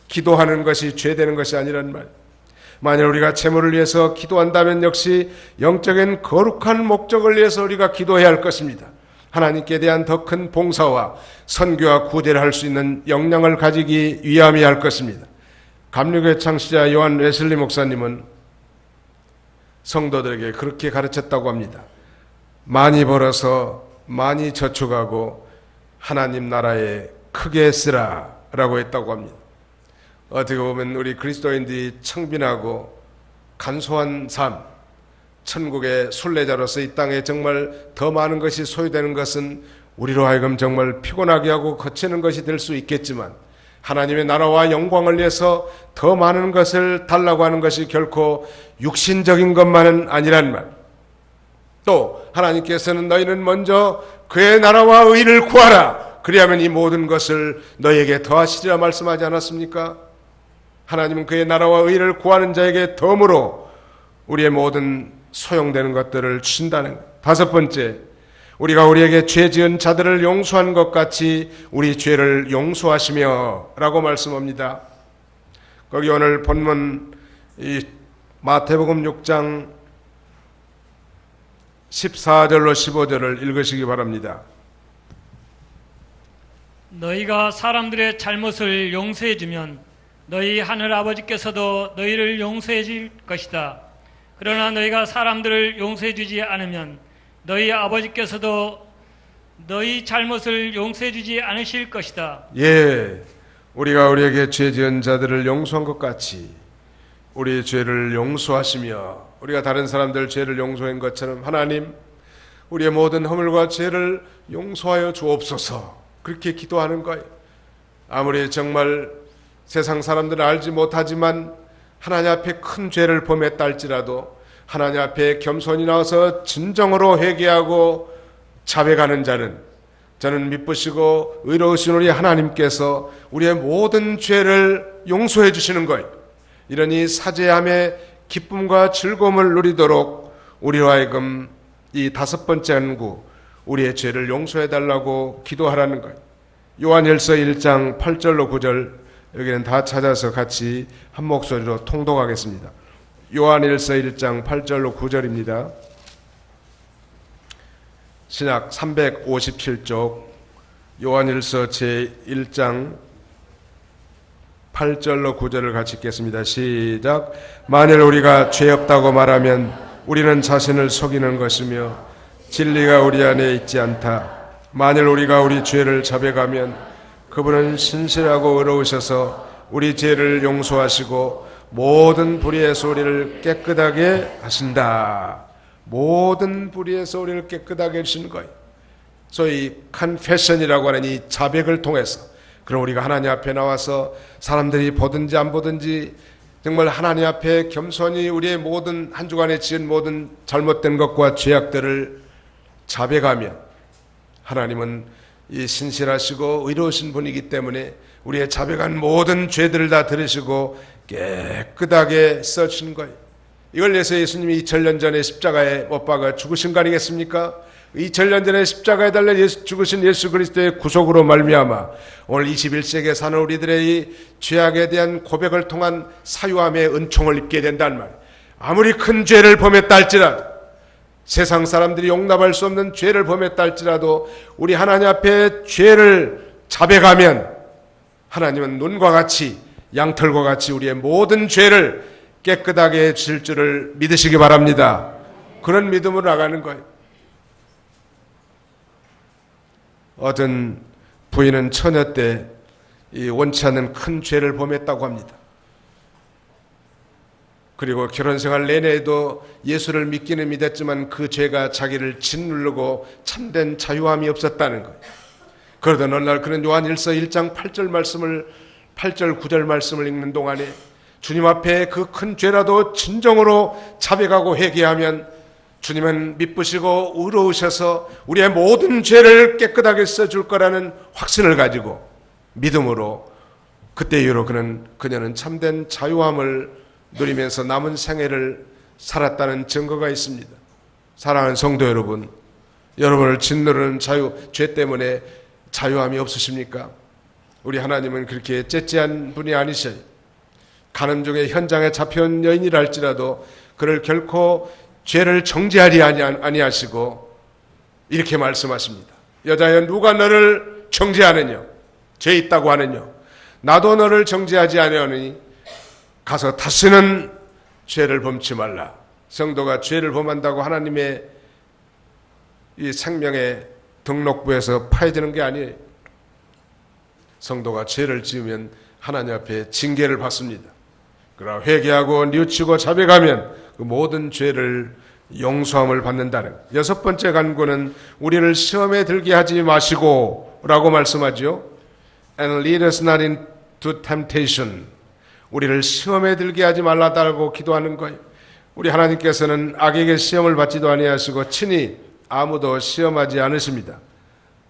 기도하는 것이 죄되는 것이 아니란 말. 만일 우리가 재물을 위해서 기도한다면 역시 영적인 거룩한 목적을 위해서 우리가 기도해야 할 것입니다. 하나님께 대한 더 큰 봉사와 선교와 구제를 할 수 있는 역량을 가지기 위함이어야 할 것입니다. 감리교회 창시자 요한 웨슬리 목사님은 성도들에게 그렇게 가르쳤다고 합니다. 많이 벌어서 많이 저축하고 하나님 나라에 크게 쓰라 라고 했다고 합니다. 어떻게 보면 우리 그리스도인들이 청빈하고 간소한 삶, 천국의 순례자로서 이 땅에 정말 더 많은 것이 소유되는 것은 우리로 하여금 정말 피곤하게 하고 거치는 것이 될 수 있겠지만, 하나님의 나라와 영광을 위해서 더 많은 것을 달라고 하는 것이 결코 육신적인 것만은 아니란 말. 또 하나님께서는 너희는 먼저 그의 나라와 의를 구하라. 그리하면 이 모든 것을 너희에게 더하시리라 말씀하지 않았습니까? 하나님은 그의 나라와 의를 구하는 자에게 덤으로 우리의 모든 소용되는 것들을 주신다는 것. 다섯 번째, 우리가 우리에게 죄 지은 자들을 용서한 것 같이 우리 죄를 용서하시며 라고 말씀합니다. 거기 오늘 본문 이 마태복음 6장 14절로 15절을 읽으시기 바랍니다. 너희가 사람들의 잘못을 용서해 주면 너희 하늘 아버지께서도 너희를 용서해 줄 것이다. 그러나 너희가 사람들을 용서해 주지 않으면 너희 아버지께서도 너희 잘못을 용서해 주지 않으실 것이다. 예, 우리가 우리에게 죄 지은 자들을 용서한 것 같이 우리의 죄를 용서하시며, 우리가 다른 사람들 죄를 용서한 것처럼 하나님 우리의 모든 허물과 죄를 용서하여 주옵소서, 그렇게 기도하는 거예요. 아무리 정말 세상 사람들은 알지 못하지만 하나님 앞에 큰 죄를 범했다 할지라도 하나님 앞에 겸손히 나와서 진정으로 회개하고 자백하는 자는, 저는 미쁘시고 의로우신 우리 하나님께서 우리의 모든 죄를 용서해 주시는 거예요. 이러니 사죄함의 기쁨과 즐거움을 누리도록 우리로 하여금 이 다섯 번째 간구, 우리의 죄를 용서해 달라고 기도하라는 거예요. 요한일서 1장 8절로 9절, 여기는 다 찾아서 같이 한 목소리로 통독하겠습니다. 요한일서 1장 8절로 9절입니다. 신약 357쪽 요한일서 제1장 8절로 9절을 같이 읽겠습니다. 시작. 만일 우리가 죄 없다고 말하면 우리는 자신을 속이는 것이며 진리가 우리 안에 있지 않다. 만일 우리가 우리 죄를 자백하면 그분은 신실하고 의로우셔서 우리 죄를 용서하시고 모든 불의에서 우리를 깨끗하게 하신다. 모든 불의에서 우리를 깨끗하게 하시는 거예요. 소위 컨페션이라고 하는 이 자백을 통해서, 그럼 우리가 하나님 앞에 나와서 사람들이 보든지 안 보든지 정말 하나님 앞에 겸손히 우리의 모든 한 주간에 지은 모든 잘못된 것과 죄악들을 자백하면 하나님은 이 신실하시고 의로우신 분이기 때문에 우리의 자백한 모든 죄들을 다 들으시고 깨끗하게 써주시는 거예요. 이걸 위해서 예수님이 2000년 전에 십자가에 못 박아 죽으신 거 아니겠습니까? 2000년 전에 십자가에 달려 죽으신 예수 그리스도의 구속으로 말미암아 오늘 21세기에 사는 우리들의 이 죄악에 대한 고백을 통한 사유함의 은총을 입게 된단 말이에요. 아무리 큰 죄를 범했다 할지라도, 세상 사람들이 용납할 수 없는 죄를 범했다 할지라도 우리 하나님 앞에 죄를 자백하면 하나님은 눈과 같이, 양털과 같이 우리의 모든 죄를 깨끗하게 해주실 줄을 믿으시기 바랍니다. 그런 믿음으로 나가는 거예요. 어떤 부인은 처녀 때 이 원치 않는 큰 죄를 범했다고 합니다. 그리고 결혼생활 내내에도 예수를 믿기는 믿었지만 그 죄가 자기를 짓누르고 참된 자유함이 없었다는 거예요. 그러던 어느 날 그는 요한일서 1장 8절 9절 말씀을 읽는 동안에 주님 앞에 그 큰 죄라도 진정으로 자백하고 회개하면 주님은 미쁘시고 의로우셔서 우리의 모든 죄를 깨끗하게 써줄 거라는 확신을 가지고 믿음으로 그때 이후로 그녀는 참된 자유함을 누리면서 남은 생애를 살았다는 증거가 있습니다. 사랑하는 성도 여러분, 여러분을 짓누르는 죄 때문에 자유함이 없으십니까? 우리 하나님은 그렇게 째째한 분이 아니셔요. 가늠 중에 현장에 잡혀온 여인이라 할지라도 그를 결코 죄를 정죄하리 아니하시고 이렇게 말씀하십니다. 여자여, 누가 너를 정죄하느냐? 죄 있다고 하느냐? 나도 너를 정죄하지 아니하니 가서 다시는 죄를 범치 말라. 성도가 죄를 범한다고 하나님의 이 생명의 등록부에서 파해지는 게 아니에요. 성도가 죄를 지으면 하나님 앞에 징계를 받습니다. 그러나 회개하고 뉘우치고 자백하면 그 모든 죄를 용서함을 받는다는. 여섯 번째 간구는 우리를 시험에 들게 하지 마시고 라고 말씀하죠. And lead us not to temptation. 우리를 시험에 들게 하지 말라고 기도하는 거예요. 우리 하나님께서는 악에게 시험을 받지도 아니하시고 친히 아무도 시험하지 않으십니다.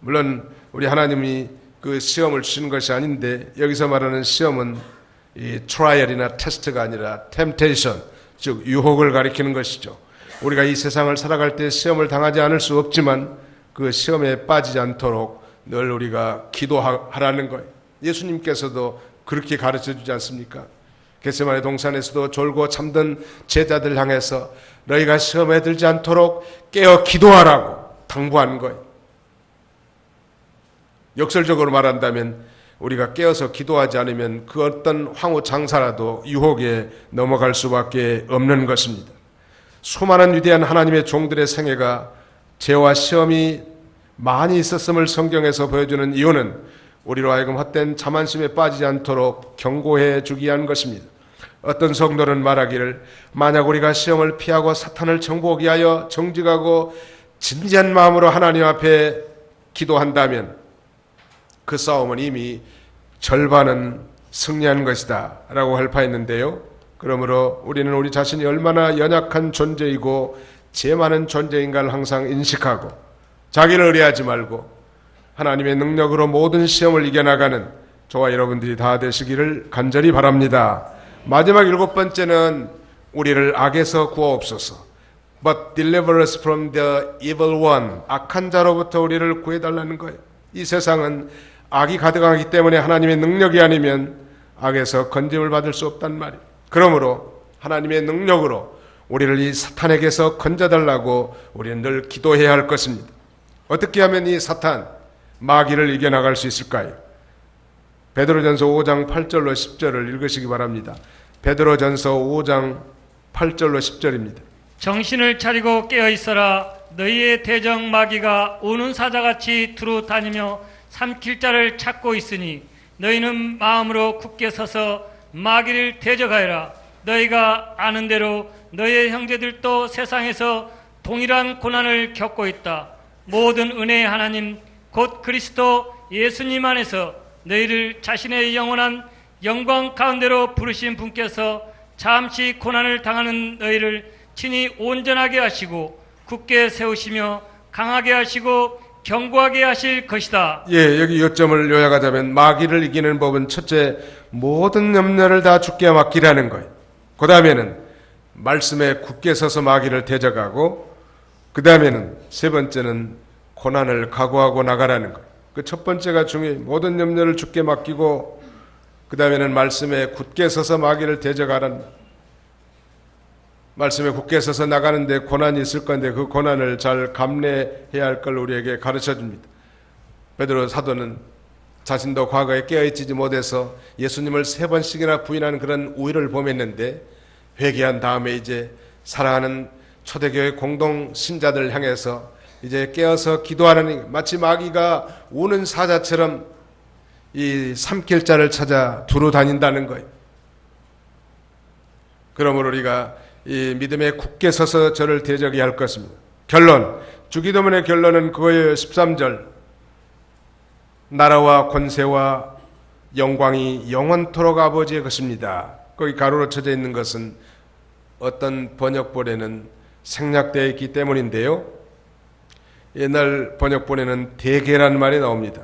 물론 우리 하나님이 그 시험을 주시는 것이 아닌데 여기서 말하는 시험은 이 트라이얼이나 테스트가 아니라 템테이션, 즉 유혹을 가리키는 것이죠. 우리가 이 세상을 살아갈 때 시험을 당하지 않을 수 없지만 그 시험에 빠지지 않도록 늘 우리가 기도하라는 거예요. 예수님께서도 그렇게 가르쳐 주지 않습니까? 겟세마네 동산에서도 졸고 잠든 제자들 향해서 너희가 시험에 들지 않도록 깨어 기도하라고 당부하는 거예요. 역설적으로 말한다면 우리가 깨어서 기도하지 않으면 그 어떤 황후 장사라도 유혹에 넘어갈 수밖에 없는 것입니다. 수많은 위대한 하나님의 종들의 생애가 죄와 시험이 많이 있었음을 성경에서 보여주는 이유는 우리로 하여금 헛된 자만심에 빠지지 않도록 경고해 주기 위한 것입니다. 어떤 성도는 말하기를 만약 우리가 시험을 피하고 사탄을 정복하기 위하여 정직하고 진지한 마음으로 하나님 앞에 기도한다면 그 싸움은 이미 절반은 승리한 것이다 라고 할파했는데요. 그러므로 우리는 우리 자신이 얼마나 연약한 존재이고 죄 많은 존재인가를 항상 인식하고 자기를 의뢰하지 말고 하나님의 능력으로 모든 시험을 이겨나가는 저와 여러분들이 다 되시기를 간절히 바랍니다. 마지막 7번째는 우리를 악에서 구하옵소서. But deliver us from the evil one. 악한 자로부터 우리를 구해달라는 거예요. 이 세상은 악이 가득하기 때문에 하나님의 능력이 아니면 악에서 건짐을 받을 수 없단 말이에요. 그러므로 하나님의 능력으로 우리를 이 사탄에게서 건져달라고 우리는 늘 기도해야 할 것입니다. 어떻게 하면 이 사탄, 마귀를 이겨나갈 수 있을까요? 베드로전서 5장 8절로 10절을 읽으시기 바랍니다. 베드로전서 5장 8절로 10절입니다. 정신을 차리고 깨어있어라. 너희의 대적 마귀가 우는 사자같이 두루 다니며 삼킬 자를 찾고 있으니 너희는 마음으로 굳게 서서 마귀를 대적하여라. 너희가 아는 대로 너희의 형제들도 세상에서 동일한 고난을 겪고 있다. 모든 은혜의 하나님 곧 그리스도 예수님 안에서 너희를 자신의 영원한 영광 가운데로 부르신 분께서 잠시 고난을 당하는 너희를 친히 온전하게 하시고 굳게 세우시며 강하게 하시고 견고하게 하실 것이다. 예, 여기 요점을 요약하자면 마귀를 이기는 법은 첫째, 모든 염려를 다 주께 맡기라는 거예요. 그 다음에는 말씀에 굳게 서서 마귀를 대적하고, 그 다음에는 세 번째는 고난을 각오하고 나가라는 거예요. 그 첫 번째가 중요해요. 모든 염려를 주께 맡기고, 그 다음에는 말씀에 굳게 서서 마귀를 대적하라는 거예요. 말씀에 굳게 서서 나가는데 고난이 있을 건데 그 고난을 잘 감내해야 할 걸 우리에게 가르쳐 줍니다. 베드로 사도는 자신도 과거에 깨어있지 못해서 예수님을 3번씩이나 부인하는 그런 우위를 범했는데 회개한 다음에 이제 사랑하는 초대교회 공동 신자들 향해서 이제 깨어서 기도하는, 마치 마귀가 우는 사자처럼 이 삼킬 자를 찾아 두루 다닌다는 거예요. 그러므로 우리가 이 믿음에 굳게 서서 저를 대적해야 할 것입니다. 결론, 주기도문의 결론은 그거예요. 13절, 나라와 권세와 영광이 영원토록 아버지의 것입니다. 거기 가로로 쳐져 있는 것은 어떤 번역본에는 생략되어 있기 때문인데요. 옛날 번역본에는 대개란 말이 나옵니다.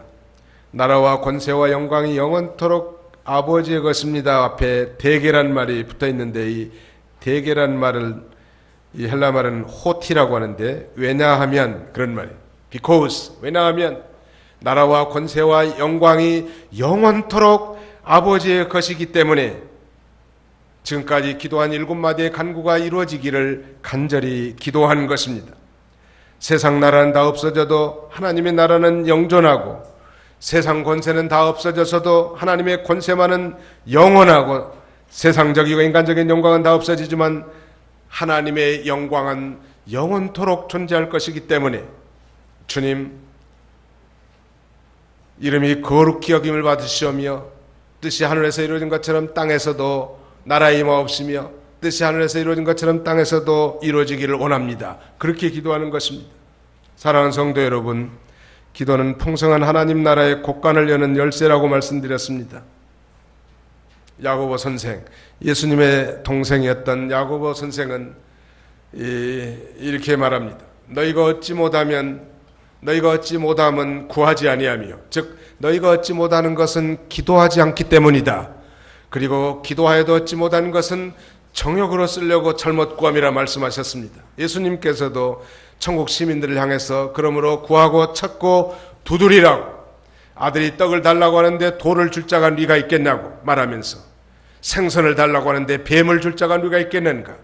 나라와 권세와 영광이 영원토록 아버지의 것입니다. 앞에 대개란 말이 붙어 있는데 이 대개란 말을 이 헬라 말은 호티라고 하는데, 왜냐하면 그런 말이에요. Because, 왜냐하면 나라와 권세와 영광이 영원토록 아버지의 것이기 때문에 지금까지 기도한 7마디의 간구가 이루어지기를 간절히 기도한 것입니다. 세상 나라는 다 없어져도 하나님의 나라는 영존하고, 세상 권세는 다 없어져서도 하나님의 권세만은 영원하고, 세상적이고 인간적인 영광은 다 없어지지만 하나님의 영광은 영원토록 존재할 것이기 때문에 주님 이름이 거룩히 여김을 받으시오며 뜻이 하늘에서 이루어진 것처럼 땅에서도 나라의 임하옵시며 뜻이 하늘에서 이루어진 것처럼 땅에서도 이루어지기를 원합니다. 그렇게 기도하는 것입니다. 사랑하는 성도 여러분, 기도는 풍성한 하나님 나라의 곳간을 여는 열쇠라고 말씀드렸습니다. 야고보 선생, 예수님의 동생이었던 야고보 선생은 이렇게 말합니다. 너희가 얻지 못함은 구하지 아니하며, 즉 너희가 얻지 못하는 것은 기도하지 않기 때문이다. 그리고 기도하여도 얻지 못하는 것은 정욕으로 쓰려고 잘못 구함이라 말씀하셨습니다. 예수님께서도 천국 시민들을 향해서 그러므로 구하고 찾고 두드리라고, 아들이 떡을 달라고 하는데 돌을 줄 자가 네가 있겠냐고 말하면서, 생선을 달라고 하는데 뱀을 줄 자가 네가 있겠는가,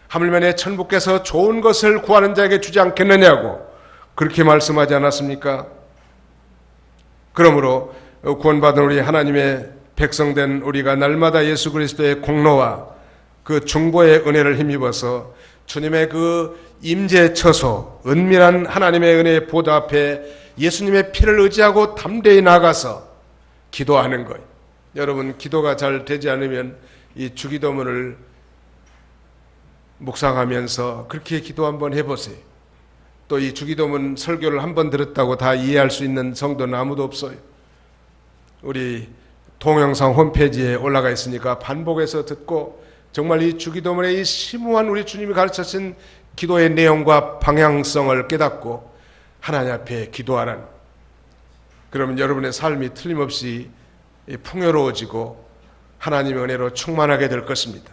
하물며 내 천부께서 좋은 것을 구하는 자에게 주지 않겠느냐고 그렇게 말씀하지 않았습니까? 그러므로 구원받은 우리 하나님의 백성된 우리가 날마다 예수 그리스도의 공로와 그 중보의 은혜를 힘입어서 주님의 그 임재 처소, 은밀한 하나님의 은혜의 보좌 앞에 예수님의 피를 의지하고 담대히 나가서 기도하는 거예요. 여러분, 기도가 잘 되지 않으면 이 주기도문을 묵상하면서 그렇게 기도 한번 해보세요. 또 이 주기도문 설교를 한번 들었다고 다 이해할 수 있는 성도는 아무도 없어요. 우리 동영상 홈페이지에 올라가 있으니까 반복해서 듣고 정말 이 주기도문의 이 심오한 우리 주님이 가르쳐신 기도의 내용과 방향성을 깨닫고 하나님 앞에 기도하라는, 그러면 여러분의 삶이 틀림없이 풍요로워지고 하나님의 은혜로 충만하게 될 것입니다.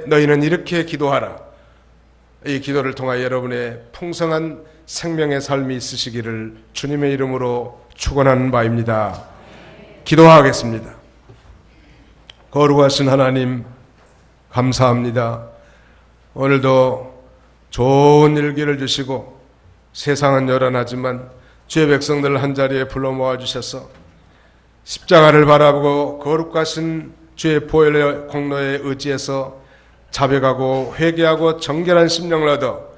너희는 이렇게 기도하라. 이 기도를 통하여 여러분의 풍성한 생명의 삶이 있으시기를 주님의 이름으로 축원하는 바입니다. 기도하겠습니다. 거룩하신 하나님, 감사합니다. 오늘도 좋은 일기를 주시고 세상은 요란하지만 주의 백성들을 한자리에 불러 모아주셔서 십자가를 바라보고 거룩하신 주의 보혈의 공로에 의지해서 자백하고 회개하고 정결한 심령을 얻어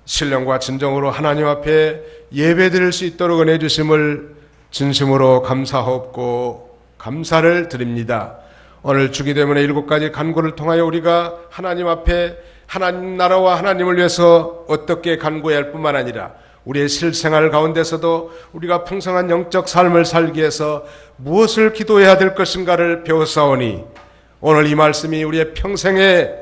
신령과 진정으로 하나님 앞에 예배드릴 수 있도록 은혜 주심을 진심으로 감사하옵고 감사를 드립니다. 오늘 주기도문의 7가지 간구를 통하여 우리가 하나님 앞에 하나님 나라와 하나님을 위해서 어떻게 간구해야 할 뿐만 아니라 우리의 실생활 가운데서도 우리가 풍성한 영적 삶을 살기 위해서 무엇을 기도해야 될 것인가를 배웠사오니, 오늘 이 말씀이 우리의 평생의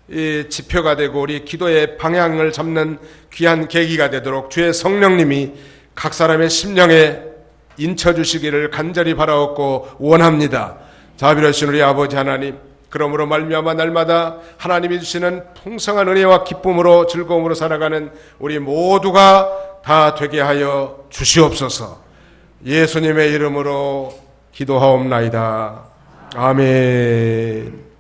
이 지표가 되고 우리 기도의 방향을 잡는 귀한 계기가 되도록 주의 성령님이 각 사람의 심령에 인쳐주시기를 간절히 바라옵고 원합니다. 자비로우신 우리 아버지 하나님, 그러므로 말미암아 날마다 하나님이 주시는 풍성한 은혜와 기쁨으로 즐거움으로 살아가는 우리 모두가 다 되게 하여 주시옵소서. 예수님의 이름으로 기도하옵나이다. 아멘.